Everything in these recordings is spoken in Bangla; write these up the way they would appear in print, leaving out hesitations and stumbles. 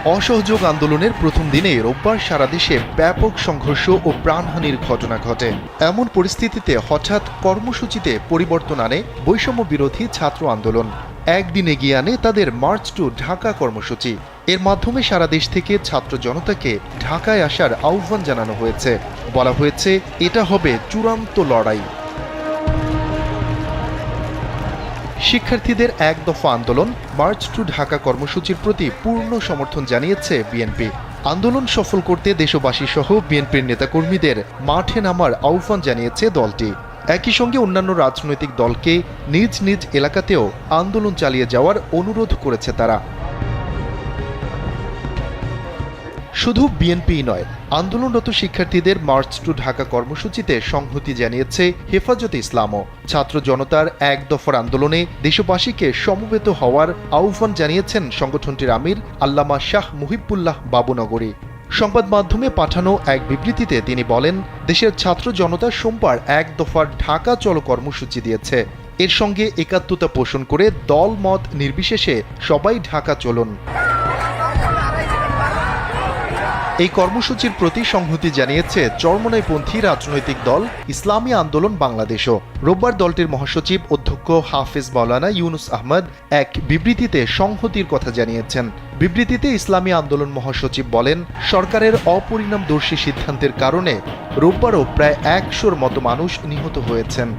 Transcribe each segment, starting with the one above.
অসহযোগ আন্দোলনের প্রথম দিনে রোববার সারা দেশে ব্যাপক সংঘর্ষ ও প্রাণহানির ঘটনা ঘটে। এমন পরিস্থিতিতে হঠাৎ কর্মসূচিতে পরিবর্তন আনে বৈষম্য বিরোধী ছাত্র আন্দোলন। একদিন এগিয়ে আনে তাদের মার্চ টু ঢাকা কর্মসূচি। এর মাধ্যমে সারা দেশ থেকে ছাত্র জনতাকে ঢাকায় আসার আহ্বান জানানো হয়েছে। বলা হয়েছে এটা হবে চূড়ান্ত লড়াই। শিক্ষার্থীদের এক দফা আন্দোলন মার্চ টু ঢাকা কর্মসূচির প্রতি পূর্ণ সমর্থন জানিয়েছে বিএনপি। আন্দোলন সফল করতে দেশবাসী সহ বিএনপির নেতাকর্মীদের মাঠে নামার আহ্বান জানিয়েছে দলটি। একই সঙ্গে অন্যান্য রাজনৈতিক দলকে নিজ নিজ এলাকাতেও আন্দোলন চালিয়ে যাওয়ার অনুরোধ করেছে তারা। শুধু বিএনপি নয়, আন্দোলনরত শিক্ষার্থীদের মার্চ টু ঢাকা কর্মসূচিতে সংহতি জানিয়েছে হেফাজতে ইসলামও। ছাত্র জনতার এক দফার আন্দোলনে দেশবাসীকে সমবেত হওয়ার আহ্বান জানিয়েছেন সংগঠনটির আমির আল্লামা শাহ মুহিবুল্লাহ বাবুনগরী। সংবাদ মাধ্যমে পাঠানো এক বিবৃতিতে তিনি বলেন, দেশের ছাত্র জনতা সোমবার এক দফার ঢাকা চলো কর্মসূচি দিয়েছে। এর সঙ্গে একাত্মতা পোষণ করে দল মত নির্বিশেষে সবাই ঢাকা চলুন। এই কর্মসূচির প্রতি সংহতি জানিয়েছে চরমনাইপন্থী রাজনৈতিক দল ইসলামী আন্দোলন বাংলাদেশও। রোববার দলটির মহাসচিব অধ্যক্ষ হাফেজ মাওলানা ইউনুস আহমদ এক বিবৃতিতে সংহতির কথা জানিয়েছেন। বিবৃতিতে ইসলামী আন্দোলন মহাসচিব বলেন, সরকারের অপরিণামদর্শী সিদ্ধান্তের কারণে রোববারও প্রায় ১০০-র মতো মানুষ নিহত হয়েছেন।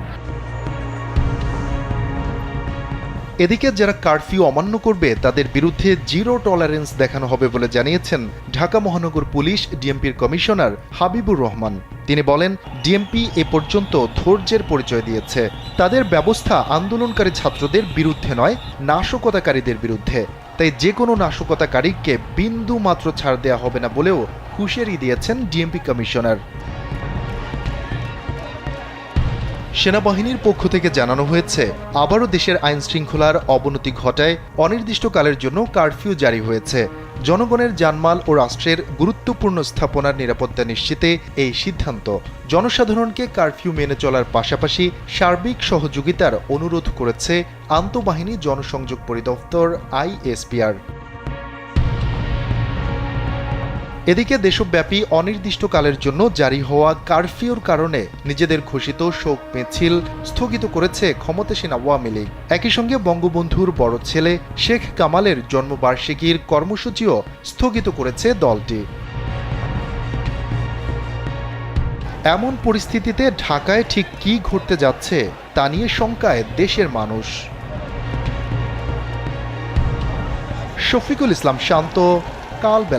এদিকে যারা কারফিউ অমান্য করবে তাদের বিরুদ্ধে জিরো টলারেন্স দেখানো হবে বলে জানিয়েছেন ঢাকা মহানগর পুলিশ ডিএমপির কমিশনার হাবিবুর রহমান। তিনি বলেন, ডিএমপি এ পর্যন্ত ধৈর্যের পরিচয় দিয়েছে। তাদের ব্যবস্থা আন্দোলনকারী ছাত্রদের বিরুদ্ধে নয়, নাশকতাকারীদের বিরুদ্ধে। তাই যে কোনো নাশকতাকারীকে বিন্দু মাত্র ছাড় দেওয়া হবে না বলেও হুঁশিয়ারি দিয়েছেন ডিএমপি কমিশনার। সেনাবাহিনীর পক্ষ থেকে জানানো হয়েছে, আবারও দেশের আইন শৃঙ্খলার অবনতি ঘটায় অনির্দিষ্টকালের জন্য কারফিউ জারি হয়েছে। জনগণের জানমাল ও রাষ্ট্রের গুরুত্বপূর্ণ স্থাপনার নিরাপত্তা নিশ্চিতে এই সিদ্ধান্ত। জনসাধারণকে কারফিউ মেনে চলার পাশাপাশি সার্বিক সহযোগিতার অনুরোধ করেছে আন্তঃবাহিনী জনসংযোগ পরিদপ্তর আইএসপিআর। এদিকে দেশব্যাপী অনির্দিষ্টকালের জন্য জারি হওয়া কারফিউর কারণে নিজেদের ঘোষিত শোক মিছিল স্থগিত করেছে ক্ষমতাসীন আওয়ামী লীগ। একই সঙ্গে বঙ্গবন্ধুর বড় ছেলে শেখ কামালের জন্মবার্ষিকীর কর্মসূচিও স্থগিত করেছে দলটি। এমন পরিস্থিতিতে ঢাকায় ঠিক কী ঘটতে যাচ্ছে তা নিয়ে শঙ্কায় দেশের মানুষ। শফিকুল ইসলাম শান্ত, কাল বেলা।